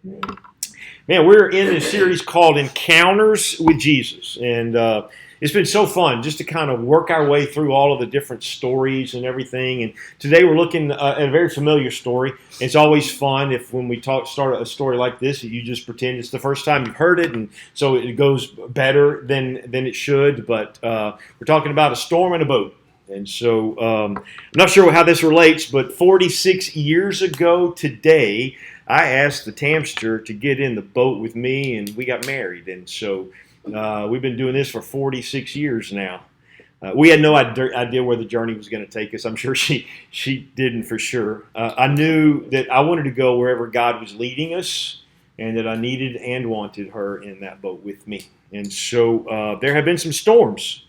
Man, we're in a series called Encounters with Jesus. And it's been so fun just to kind of work our way through all of the different stories and everything. And today we're looking at a very familiar story. It's always fun if when we start a story like this, you just pretend it's the first time you've heard it. And so it goes better than it should. But we're talking about a storm in a boat. And so I'm not sure how this relates, but 46 years ago today, I asked the Tamster to get in the boat with me, and we got married. And so we've been doing this for 46 years now. We had no idea where the journey was going to take us. I'm sure she didn't for sure. I knew that I wanted to go wherever God was leading us, and that I needed and wanted her in that boat with me. And so there have been some storms.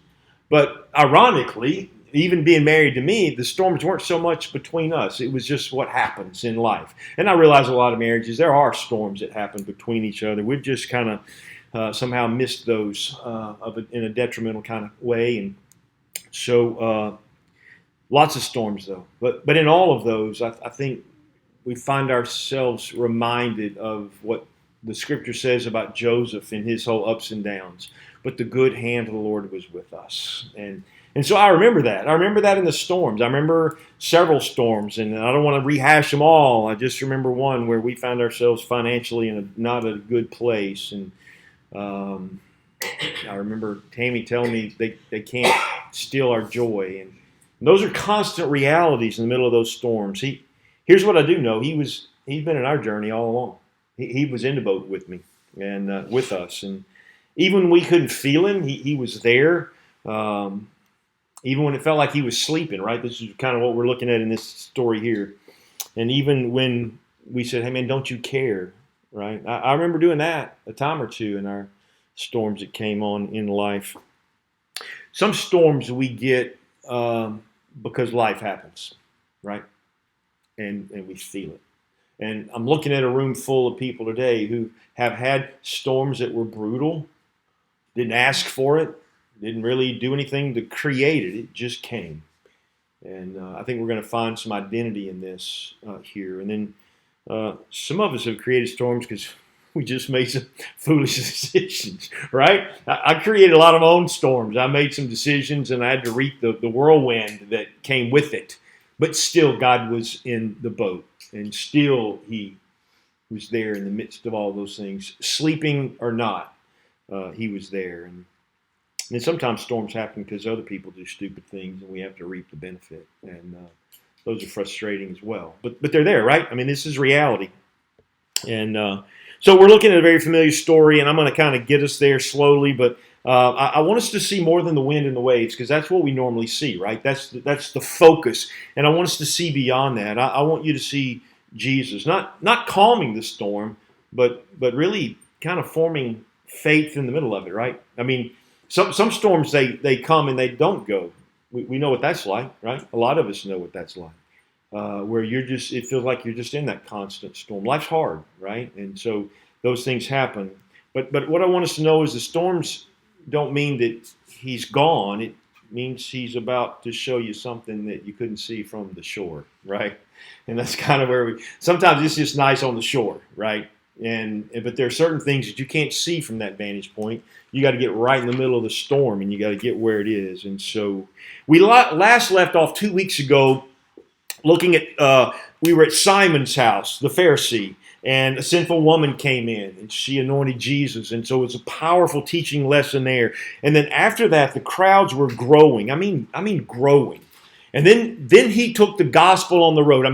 But ironically, even being married to me, the storms weren't so much between us. It was just what happens in life. And I realize a lot of marriages, there are storms that happen between each other. We've just kind of somehow missed those in a detrimental kind of way. And so lots of storms, though. But in all of those, I think we find ourselves reminded of what the Scripture says about Joseph and his whole ups and downs. But the good hand of the Lord was with us. And so I remember that. I remember that in the storms. I remember several storms, and I don't want to rehash them all. I just remember one where we found ourselves financially in not a good place. And I remember Tammy telling me they can't steal our joy. And those are constant realities in the middle of those storms. Here's what I do know. He's been in our journey all along. He was in the boat with me and with us. And even when we couldn't feel him, he was there. Even when it felt like he was sleeping, right? This is kind of what we're looking at in this story here. And even when we said, hey, man, don't you care, right? I remember doing that a time or two in our storms that came on in life. Some storms we get because life happens, right? And we feel it. And I'm looking at a room full of people today who have had storms that were brutal, didn't ask for it, didn't really do anything to create it. It just came. And I think we're going to find some identity in this here. And then some of us have created storms because we just made some foolish decisions, right? I created a lot of my own storms. I made some decisions, and I had to reap the whirlwind that came with it. But still, God was in the boat. And still, he was there in the midst of all those things. Sleeping or not, he was there. And sometimes storms happen because other people do stupid things, and we have to reap the benefit. And those are frustrating as well. But they're there, right? I mean, this is reality. And so we're looking at a very familiar story, and I'm going to kind of get us there slowly. But I want us to see more than the wind and the waves, because that's what we normally see, right? That's the focus. And I want us to see beyond that. I want you to see Jesus, not calming the storm, but really kind of forming faith in the middle of it, right? I mean, some storms, they come and they don't go. We know what that's like, right? A lot of us know what that's like, where it feels like you're just in that constant storm. Life's hard, right? And so those things happen. But what I want us to know is the storms don't mean that he's gone. It means he's about to show you something that you couldn't see from the shore, right? And that's kind of where sometimes it's just nice on the shore, right? But there are certain things that you can't see from that vantage point. You got to get right in the middle of the storm, and you got to get where it is. And so we last left off 2 weeks ago looking at, we were at Simon's house, the Pharisee, and a sinful woman came in, and she anointed Jesus. And so it was a powerful teaching lesson there. And then after that, the crowds were growing. I mean growing. And then he took the gospel on the road.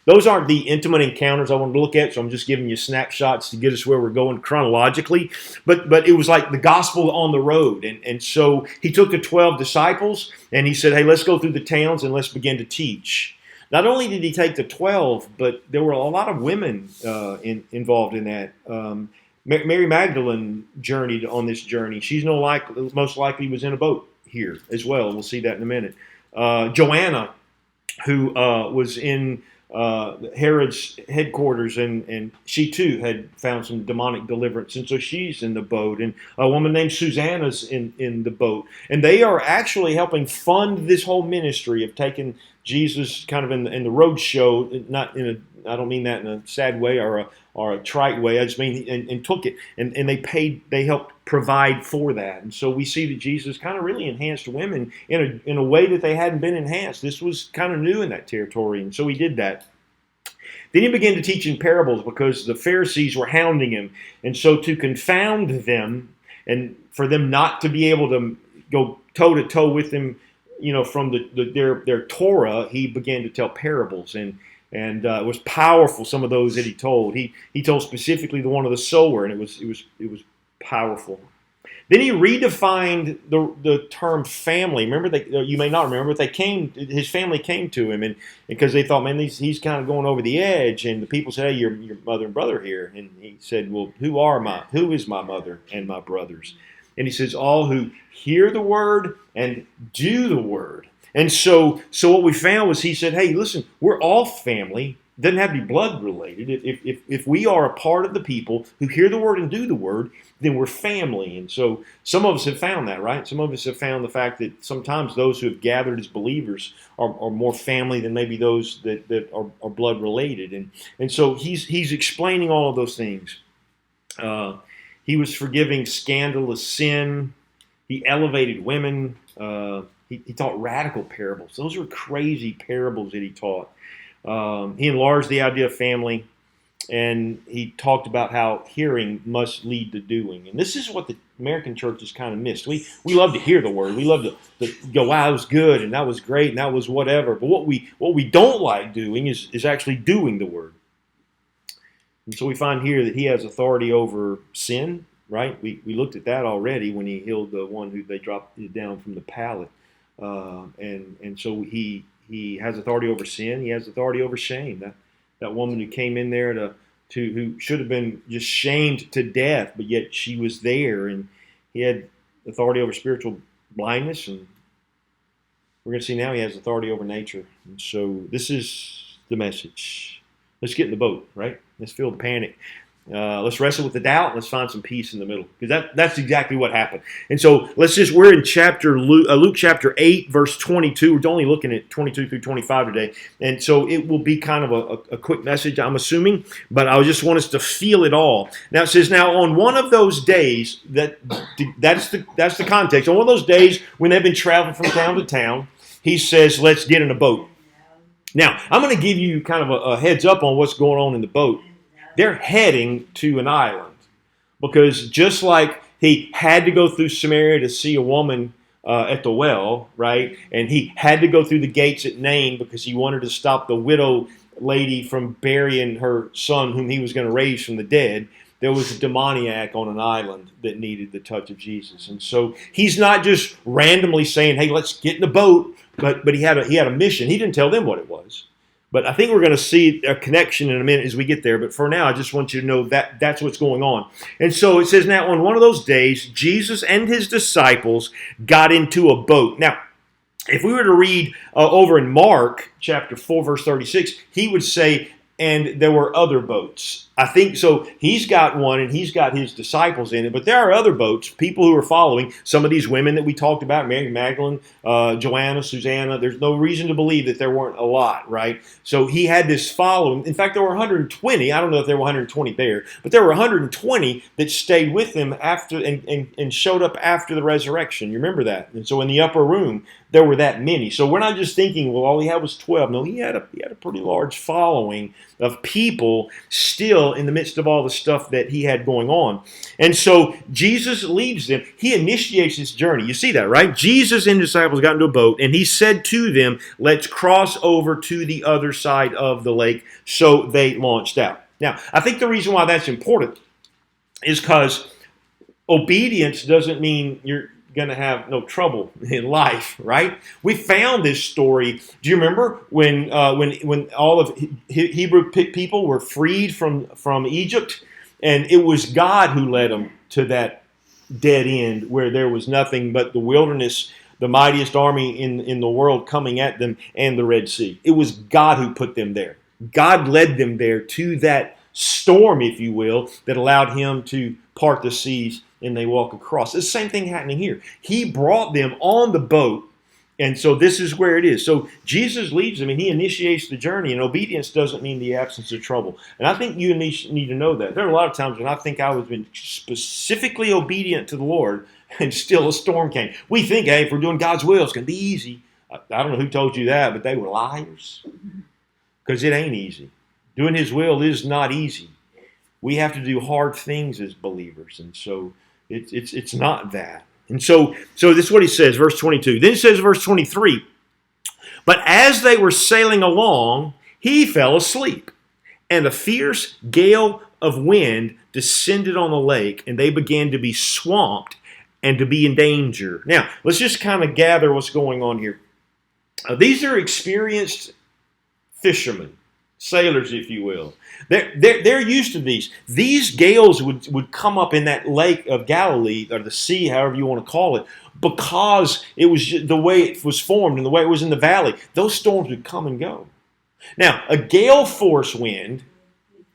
Those aren't the intimate encounters I wanted to look at, so I'm just giving you snapshots to get us where we're going chronologically. But it was like the gospel on the road. And so he took the 12 disciples, and he said, hey, let's go through the towns and let's begin to teach. Not only did he take the 12, but there were a lot of women involved in that. Mary Magdalene journeyed on this journey. She's most likely was in a boat here as well. We'll see that in a minute. Joanna, who was in Herod's headquarters, and she too had found some demonic deliverance, and so she's in the boat. And a woman named Susanna's in the boat, and they are actually helping fund this whole ministry of taking Jesus kind of in the road show, not in a, I don't mean that in a sad way or a trite way. I just mean and took it and they helped provide for that. And so we see that Jesus kind of really enhanced women in a way that they hadn't been enhanced. This was kind of new in that territory, and so he did that. Then he began to teach in parables because the Pharisees were hounding him. And so to confound them and for them not to be able to go toe to toe with him, from their Torah, he began to tell parables. And it was powerful, some of those that he told. He told specifically the one of the sower, and it was powerful. Then he redefined the term family. Remember, you may not remember, but his family came to him, and because they thought, man, he's kind of going over the edge. And the people said, hey, your mother and brother here. And he said, well, who is my mother and my brothers? And he says, all who hear the word and do the word. And so what we found was he said, hey, listen, we're all family. It doesn't have to be blood related. If we are a part of the people who hear the word and do the word, then we're family. And so some of us have found that, right? Some of us have found the fact that sometimes those who have gathered as believers are more family than maybe those that are blood related. And so he's explaining all of those things. He was forgiving scandalous sin. He elevated women. He taught radical parables. Those were crazy parables that he taught. He enlarged the idea of family, and he talked about how hearing must lead to doing. And this is what the American church has kind of missed. We love to hear the word. We love to go, wow, that was good, and that was great, and that was whatever. But what we don't like doing is actually doing the word. And so we find here that he has authority over sin, right? We looked at that already when he healed the one who they dropped it down from the pallet. And so he has authority over sin. He has authority over shame. That woman who came in there who should have been just shamed to death, but yet she was there, and he had authority over spiritual blindness. And we're going to see now he has authority over nature. And so this is the message. Let's get in the boat, right? Let's feel the panic. Let's wrestle with the doubt. Let's find some peace in the middle, because that's exactly what happened. And so we're in Luke chapter 8, verse 22. We're only looking at 22 through 25 today. And so it will be kind of a quick message, I'm assuming, but I just want us to feel it all. Now it says, now on one of those days, that's the context. On one of those days when they've been traveling from town to town, he says, let's get in a boat. Now, I'm going to give you kind of a heads up on what's going on in the boat. They're heading to an island, because just like he had to go through Samaria to see a woman at the well, right? And he had to go through the gates at Nain because he wanted to stop the widow lady from burying her son whom he was going to raise from the dead. There was a demoniac on an island that needed the touch of Jesus. And so he's not just randomly saying, hey, let's get in the boat, but he had a mission. He didn't tell them what it was. But I think we're going to see a connection in a minute as we get there. But for now, I just want you to know that that's what's going on. And so it says, now on one of those days, Jesus and his disciples got into a boat. Now, if we were to read over in Mark chapter 4, verse 36, he would say, and there were other boats. I think so. He's got one, and he's got his disciples in it. But there are other boats, people who are following. Some of these women that we talked about, Mary Magdalene, Joanna, Susanna. There's no reason to believe that there weren't a lot, right? So he had this following. In fact, there were 120. I don't know if there were 120 there, but there were 120 that stayed with him after and showed up after the resurrection. You remember that? And so in the upper room, there were that many. So we're not just thinking, well, all he had was 12. No, he had a pretty large following of people still in the midst of all the stuff that he had going on. And so Jesus leads them. He initiates this journey. You see that, right? Jesus and his disciples got into a boat, and he said to them, let's cross over to the other side of the lake. So they launched out. Now, I think the reason why that's important is because obedience doesn't mean you're going to have no trouble in life, right? We found this story. Do you remember when all of Hebrew people were freed from Egypt, and it was God who led them to that dead end where there was nothing but the wilderness, the mightiest army in the world coming at them, and the Red Sea. It was God who put them there. God led them there to that storm, if you will, that allowed him to part the seas and they walk across. It's the same thing happening here. He brought them on the boat, And so this is where it is. So Jesus leads them and he initiates the journey, and obedience doesn't mean the absence of trouble. And I think you need to know that. There are a lot of times when I think I was been specifically obedient to the Lord and still a storm came. We think, hey, if we're doing God's will, it's going to be easy. I don't know who told you that, but they were liars, because it ain't easy. Doing his will is not easy. We have to do hard things as believers, and so it's not that. And so this is what he says, verse 22. Then it says, verse 23, but as they were sailing along, he fell asleep, and a fierce gale of wind descended on the lake, and they began to be swamped and to be in danger. Now, let's just kind of gather what's going on here. These are experienced fishermen, sailors, if you will. They're used to these. These gales would come up in that lake of Galilee, or the sea, however you want to call it, because it was the way it was formed and the way it was in the valley. Those storms would come and go. Now, a gale force wind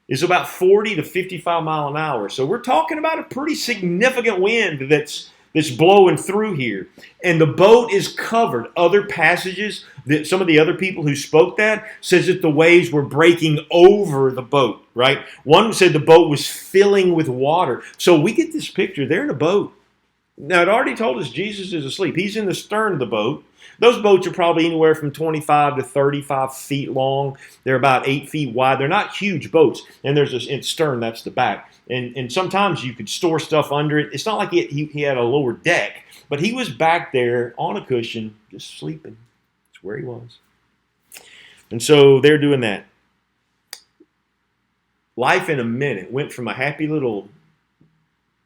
is about 40 to 55 mile an hour. So we're talking about a pretty significant wind that's blowing through here. And the boat is covered. Other passages, that some of the other people who spoke that says that the waves were breaking over the boat, right? One said the boat was filling with water. So we get this picture. They're in a boat. Now, it already told us Jesus is asleep. He's in the stern of the boat. Those boats are probably anywhere from 25 to 35 feet long. They're about 8 feet wide. They're not huge boats. And there's a stern, that's the back. And sometimes you could store stuff under it. It's not like he had a lower deck, but he was back there on a cushion just sleeping. That's where he was. And so they're doing that. Life in a minute went from a happy little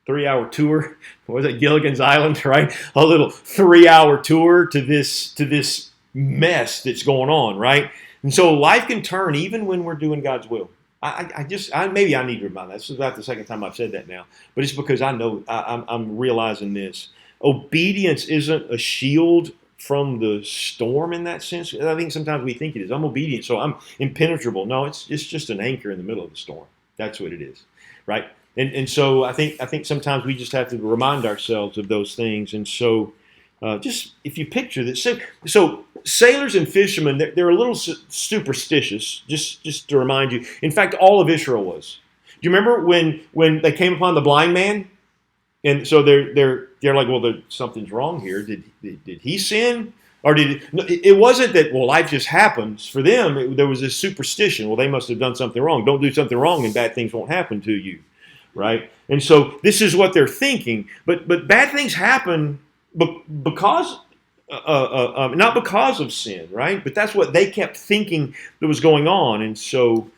3-hour tour. What was it, Gilligan's Island, right? A little 3-hour tour to this mess that's going on, right? And so life can turn even when we're doing God's will. Maybe I need to remind that. This is about the second time I've said that now, but it's because I know I'm realizing this. Obedience isn't a shield from the storm in that sense. I think sometimes we think it is. I'm obedient, so I'm impenetrable. No, it's just an anchor in the middle of the storm. That's what it is, right? And so I think sometimes we just have to remind ourselves of those things. And so just if you picture this, so sailors and fishermen, they're a little superstitious, just to remind you. In fact, all of Israel was. Do you remember when they came upon the blind man? And so they're like, well, something's wrong here. Did he sin? Or it wasn't that, well, life just happens. For them, there was this superstition. Well, they must have done something wrong. Don't do something wrong and bad things won't happen to you. Right? And so this is what they're thinking. But bad things happen because, not because of sin, right? But that's what they kept thinking that was going on. And so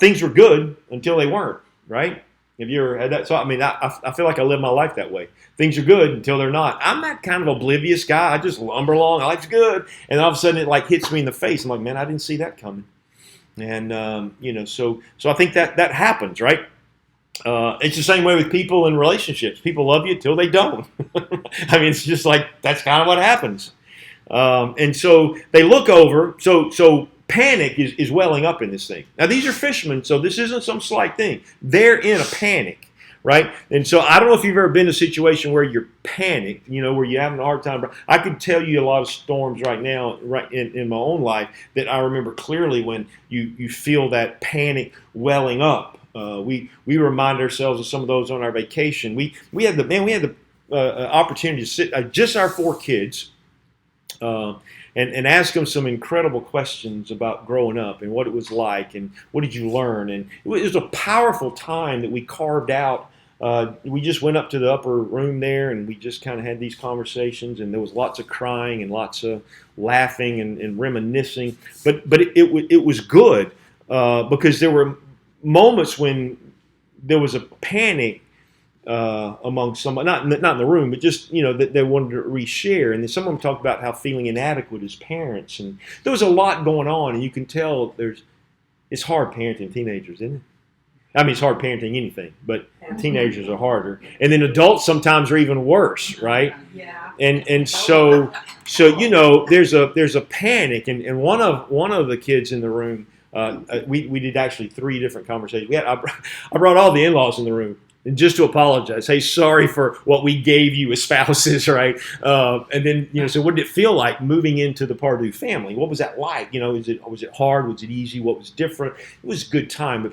things were good until they weren't, right? Have you ever had that? So, I mean, I feel like I live my life that way. Things are good until they're not. I'm that kind of oblivious guy. I just lumber along. Life's good. And all of a sudden it like hits me in the face. I'm like, man, I didn't see that coming. And, so I think that happens, right? It's the same way with people in relationships. People love you till they don't. I mean, it's just like, that's kind of what happens. And so they look over. So panic is welling up in this thing. Now, these are fishermen, so this isn't some slight thing. They're in a panic, right? And so I don't know if you've ever been in a situation where you're panicked, where you're having a hard time. I could tell you a lot of storms right now, right in my own life, that I remember clearly when you feel that panic welling up. We remind ourselves of some of those on our vacation. We had the opportunity to sit just our 4 kids and ask them some incredible questions about growing up and what it was like and what did you learn. And it was a powerful time that we carved out. We just went up to the upper room there and we just kind of had these conversations, and there was lots of crying and lots of laughing and reminiscing. But it was good because there were moments when there was a panic among someone, not in the room, but just, that they wanted to reshare. And then some of them talked about how feeling inadequate as parents. And there was a lot going on, and you can tell it's hard parenting teenagers, isn't it? I mean, it's hard parenting anything, but teenagers are harder. And then adults sometimes are even worse, right? Yeah. And so there's a panic. And one of the kids in the room, we did actually 3 different conversations. I brought all the in-laws in the room. And just to apologize, hey, sorry for what we gave you as spouses, right? And then, so what did it feel like moving into the Pardue family? What was that like? Was it hard? Was it easy? What was different? It was a good time, but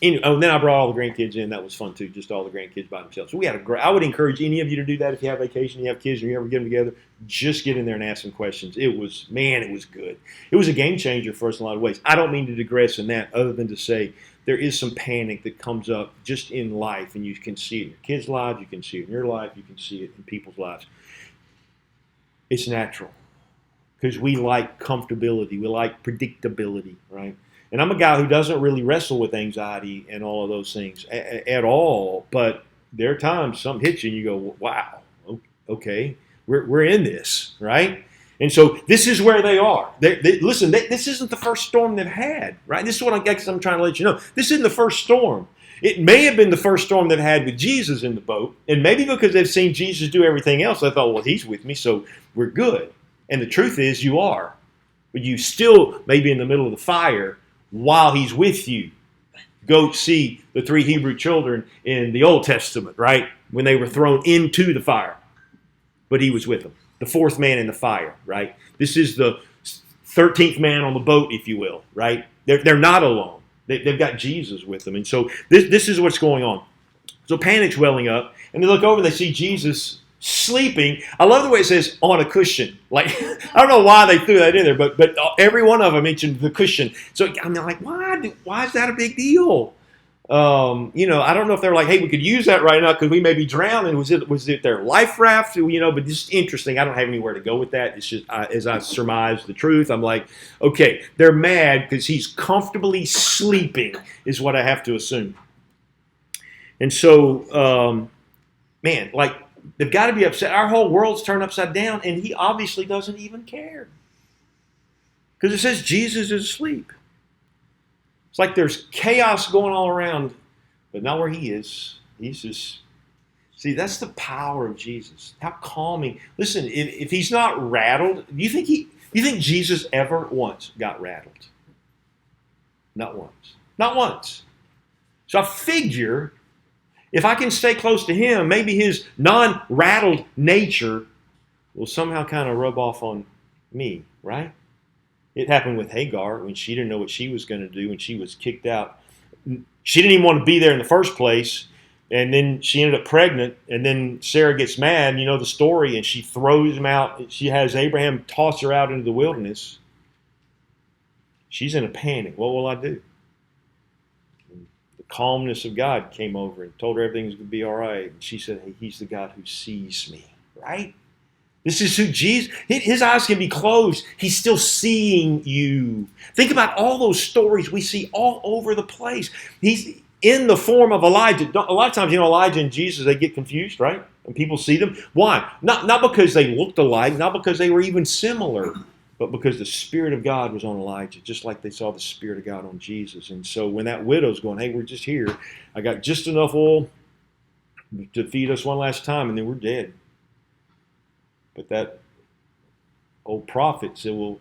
and then I brought all the grandkids in. That was fun too, just all the grandkids by themselves. So we had a great. I would encourage any of you to do that if you have vacation, you have kids, or you ever get them together. Just get in there and ask some questions. It was good. It was a game changer for us in a lot of ways. I don't mean to digress in that, other than to say there is some panic that comes up just in life, and you can see it in your kids' lives, you can see it in your life, you can see it in people's lives. It's natural because we like comfortability, we like predictability, right? And I'm a guy who doesn't really wrestle with anxiety and all of those things at all. But there are times something hits you and you go, wow, okay, we're in this, right? And so this is where they are. Listen, this isn't the first storm they've had, right? This is what I guess I'm trying to let you know. This isn't the first storm. It may have been the first storm they've had with Jesus in the boat. And maybe because they've seen Jesus do everything else, they thought, well, he's with me, so we're good. And the truth is you are. But you still may be in the middle of the fire while he's with you. Go see the 3 Hebrew children in the Old Testament, right? When they were thrown into the fire. But he was with them. The 4th man in the fire, right? This is the 13th man on the boat, if you will, right? They're not alone. They've got Jesus with them. And so this is what's going on. So panic's welling up. And they look over and they see Jesus sleeping. I love the way it says on a cushion. Like, I don't know why they threw that in there, but every one of them mentioned the cushion. So I'm like, why is that a big deal? I don't know if they're like, hey, we could use that right now because we may be drowning. Was it their life raft? But just interesting. I don't have anywhere to go with that. It's just as I surmise the truth. I'm like, okay, they're mad because he's comfortably sleeping is what I have to assume. And so, they've got to be upset. Our whole world's turned upside down, and he obviously doesn't even care. Because it says Jesus is asleep. It's like there's chaos going all around, but not where he is. He's just... See, that's the power of Jesus. How calming. Listen, if he's not rattled, do you think Jesus ever once got rattled? Not once. Not once. So I figure... if I can stay close to him, maybe his non-rattled nature will somehow kind of rub off on me, right? It happened with Hagar when she didn't know what she was going to do when she was kicked out. She didn't even want to be there in the first place, and then she ended up pregnant, and then Sarah gets mad, you know the story, and she throws him out. She has Abraham toss her out into the wilderness. She's in a panic. What will I do? Calmness of God came over and told her everything's going to be all right. And she said, hey, he's the God who sees me, right? This is who Jesus, his eyes can be closed. He's still seeing you. Think about all those stories we see all over the place. He's in the form of Elijah. A lot of times, Elijah and Jesus, they get confused, right? And people see them. Why? Not because they looked alike, not because they were even similar, but because the Spirit of God was on Elijah, just like they saw the Spirit of God on Jesus. And so when that widow's going, hey, we're just here. I got just enough oil to feed us one last time, and then we're dead. But that old prophet said, well,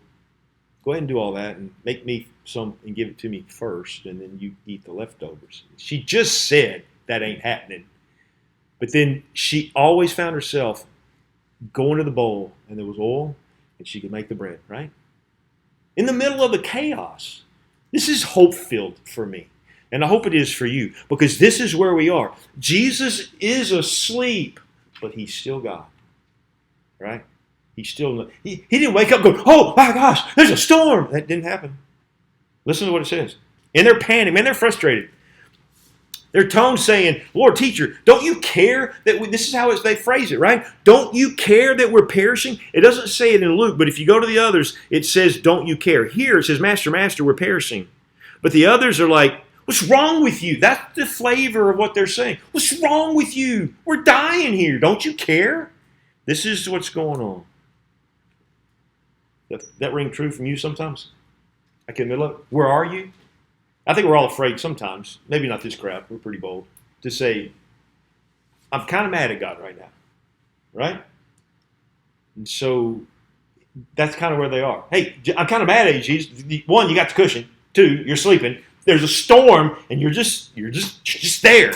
go ahead and do all that and make me some and give it to me first, and then you eat the leftovers. She just said that ain't happening. But then she always found herself going to the bowl, and there was oil, and she could make the bread, right? In the middle of the chaos. This is hope-filled for me. And I hope it is for you, because this is where we are. Jesus is asleep, but he's still God. Right? He didn't wake up and go, oh my gosh, there's a storm. That didn't happen. Listen to what it says. In their panic, man, they're frustrated. Their tone saying, Lord, teacher, don't you care that this is how they phrase it, right? Don't you care that we're perishing? It doesn't say it in Luke, but if you go to the others, it says, don't you care? Here it says, Master, Master, we're perishing. But the others are like, what's wrong with you? That's the flavor of what they're saying. What's wrong with you? We're dying here. Don't you care? This is what's going on. That ring true from you sometimes? I can admit it. Where are you? I think we're all afraid sometimes, maybe not this crowd, we're pretty bold, to say, I'm kind of mad at God right now, right? And so that's kind of where they are. Hey, I'm kind of mad at you, Jesus. One, you got the cushion. Two, you're sleeping. There's a storm, and you're just there.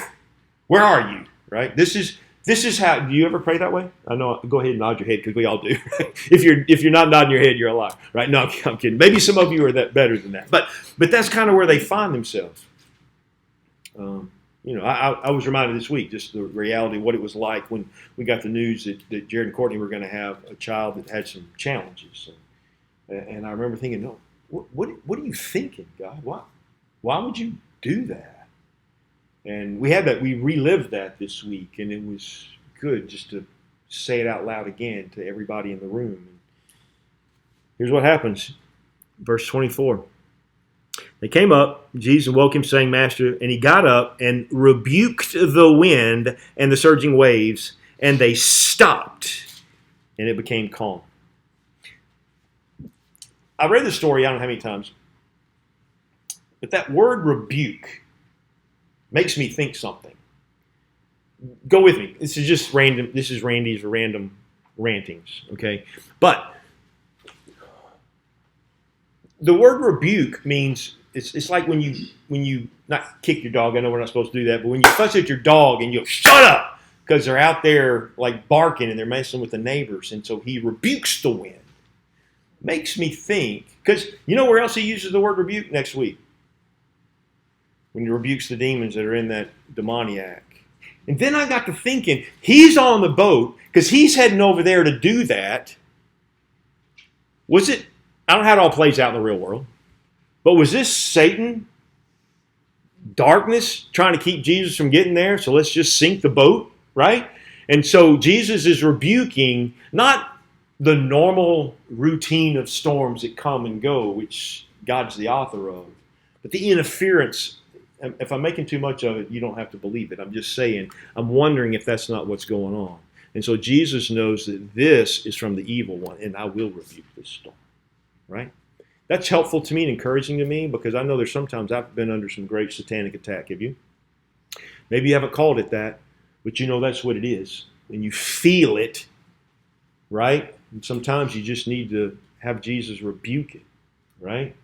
Where are you? Right? This is how. Do you ever pray that way? I know. Go ahead and nod your head because we all do. Right? If you're not nodding your head, you're a liar. Right? No, I'm kidding. Maybe some of you are that better than that. But that's kind of where they find themselves. I was reminded this week just the reality of what it was like when we got the news that Jared and Courtney were going to have a child that had some challenges, and I remember thinking, no, what are you thinking, God? Why would you do that? And we relived that this week, and it was good just to say it out loud again to everybody in the room. And here's what happens, verse 24. They came up, Jesus woke him, saying, Master, and he got up and rebuked the wind and the surging waves, and they stopped, and it became calm. I read the story, I don't know how many times, but that word rebuke makes me think something. Go with me. This is just random. This is Randy's random rantings, okay? But the word rebuke means it's like when you not kick your dog. I know we're not supposed to do that, but when you fuss at your dog and you shut up because they're out there like barking and they're messing with the neighbors, and so he rebukes the wind. Makes me think, because you know where else he uses the word rebuke? Next week, when he rebukes the demons that are in that demoniac. And then I got to thinking, he's on the boat because he's heading over there to do that. Was it? I don't know how it all plays out in the real world. But was this Satan, darkness, trying to keep Jesus from getting there? So let's just sink the boat, right? And so Jesus is rebuking not the normal routine of storms that come and go, which God's the author of, but the interference. If I'm making too much of it, you don't have to believe it. I'm just saying, I'm wondering if that's not what's going on. And so Jesus knows that this is from the evil one, and I will rebuke this storm, right? That's helpful to me and encouraging to me because I know there's sometimes I've been under some great satanic attack. Have you? Maybe you haven't called it that, but you know that's what it is. And you feel it, right? And sometimes you just need to have Jesus rebuke it, right?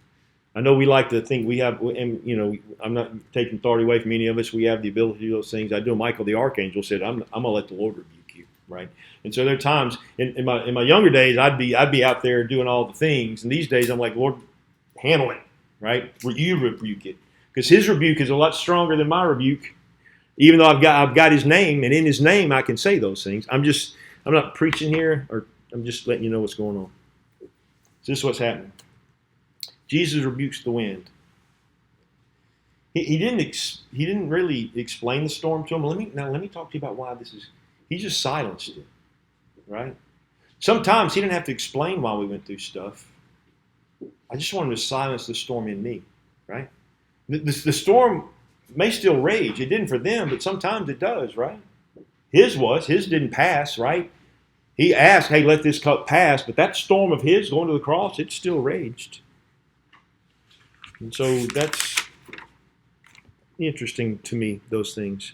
I know we like to think we have, and I'm not taking authority away from any of us. We have the ability to do those things. I do. Michael the archangel said, "I'm going to let the Lord rebuke you." Right, and so there are times in my younger days I'd be out there doing all the things, and these days I'm like, Lord, handle it, right? You rebuke it, because His rebuke is a lot stronger than my rebuke. Even though I've got His name, and in His name I can say those things. I'm not preaching here, or I'm just letting you know what's going on. So this is what's happening. Jesus rebukes the wind. He didn't really explain the storm to him. Let me talk to you about why this is. He just silenced it, right? Sometimes he didn't have to explain why we went through stuff. I just wanted to silence the storm in me, right? The storm may still rage. It didn't for them, but sometimes it does, right? His didn't pass, right? He asked, hey, let this cup pass, but that storm of his going to the cross, it still raged. And so that's interesting to me, those things.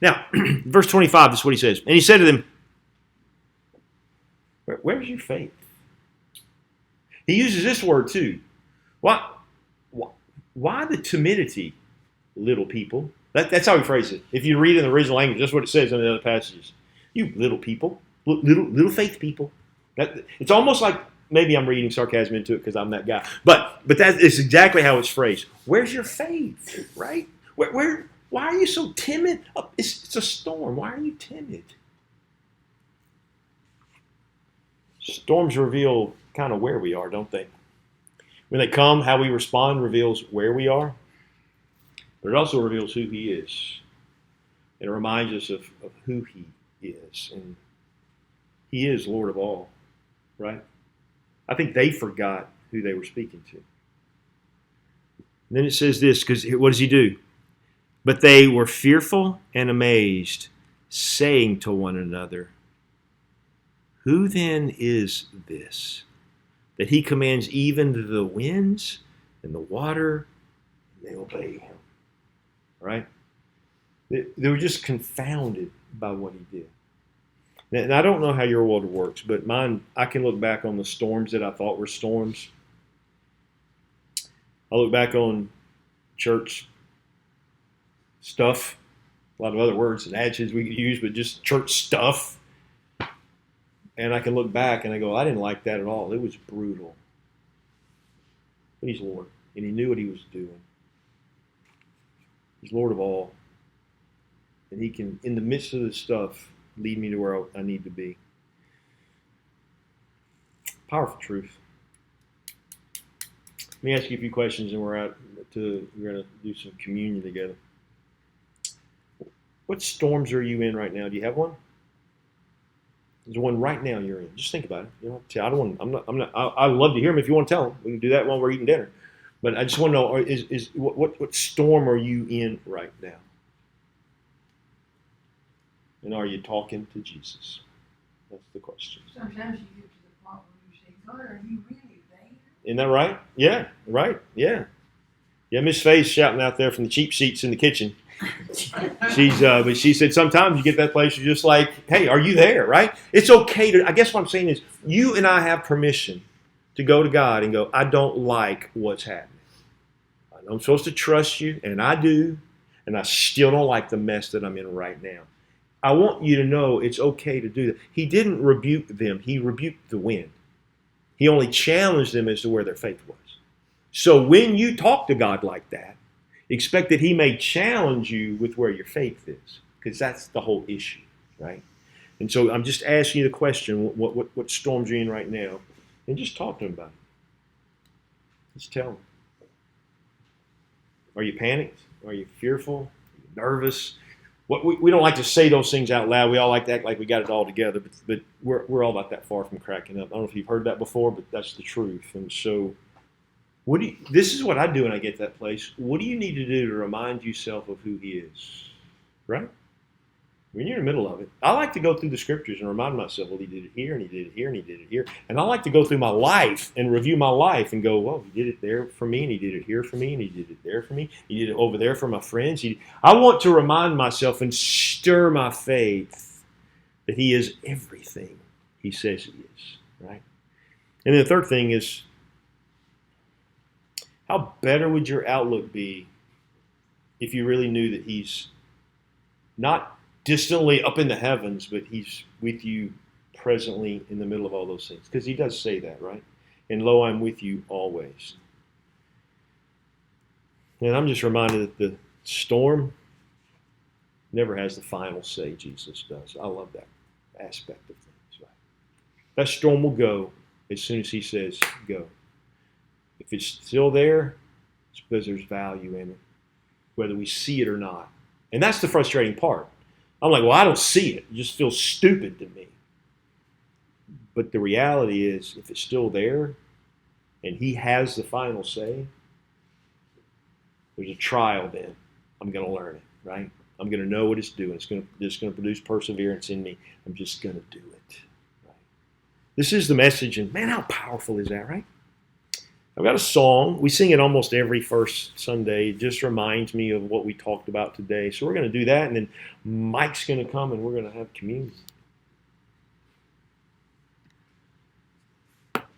Now, verse 25, this is what he says. And he said to them, where's your faith? He uses this word too. Why the timidity, little people? That's how he phrases it. If you read in the original language, that's what it says in the other passages. You little people, little faith people. It's almost like maybe I'm reading sarcasm into it because I'm that guy. But that is exactly how it's phrased. Where's your faith, right? Why are you so timid? It's a storm. Why are you timid? Storms reveal kind of where we are, don't they? When they come, how we respond reveals where we are. But it also reveals who He is. It reminds us of who He is. And He is Lord of all, right? I think they forgot who they were speaking to. And then it says this, because what does He do? But they were fearful and amazed, saying to one another, who then is this, that He commands even the winds and the water, and they obey Him? Right? They were just confounded by what He did. And I don't know how your world works, but mine, I can look back on the storms that I thought were storms. I look back on church stuff a lot of other words and adjectives we could use, but just church stuff. And I can look back and I go, I didn't like that at all. It was brutal. But he's Lord, and he knew what he was doing. He's Lord of all. And he can, in the midst of this stuff, lead me to where I need to be. Powerful truth. Let me ask you a few questions, and we're going to do some communion together. What storms are you in right now? Do you have one? There's one right now you're in. Just think about it. You don't tell. I don't want. I'd love to hear them if you want to tell them. We can do that while we're eating dinner. But I just want to know: what storm are you in right now? And are you talking to Jesus? That's the question. Sometimes you get to the point where you say, God, are you really there? Isn't that right? Yeah, right. Yeah. Yeah, Miss Faye's shouting out there from the cheap seats in the kitchen. But she said sometimes you get that place, you're just like, hey, are you there, right? It's okay to, I guess what I'm saying is, you and I have permission to go to God and go, I don't like what's happening. I'm supposed to trust you, and I do, and I still don't like the mess that I'm in right now. I want you to know it's okay to do that. He didn't rebuke them. He rebuked the wind. He only challenged them as to where their faith was. So when you talk to God like that, expect that he may challenge you with where your faith is, because that's the whole issue, right? And so I'm just asking you the question, what storms you're in right now, and just talk to him about it. Just tell him. Are you panicked? Are you fearful? Are you nervous? We don't like to say those things out loud. We all like to act like we got it all together, but we're all about that far from cracking up. I don't know if you've heard that before, but that's the truth. And so this is what I do when I get to that place. What do you need to do to remind yourself of who he is? Right? When you're in the middle of it. I like to go through the scriptures and remind myself, well, he did it here, and he did it here, and he did it here. And I like to go through my life and review my life and go, well, he did it there for me, and he did it here for me, and he did it there for me. He did it over there for my friends. I want to remind myself and stir my faith that he is everything he says he is. Right? And then the third thing is, how better would your outlook be if you really knew that he's not distantly up in the heavens, but he's with you presently in the middle of all those things? Because he does say that, right? And lo, I'm with you always. And I'm just reminded that the storm never has the final say. Jesus does. I love that aspect of things. Right? That storm will go as soon as he says go. If it's still there, it's because there's value in it, whether we see it or not. And that's the frustrating part. I'm like, well, I don't see it. It just feels stupid to me. But the reality is, if it's still there and he has the final say, there's a trial then. I'm going to learn it, right? I'm going to know what it's doing. It's going to produce perseverance in me. I'm just going to do it. Right? This is the message, and man, how powerful is that, right? I've got a song. We sing it almost every first Sunday. It just reminds me of what we talked about today. So we're going to do that, and then Mike's going to come, and we're going to have communion.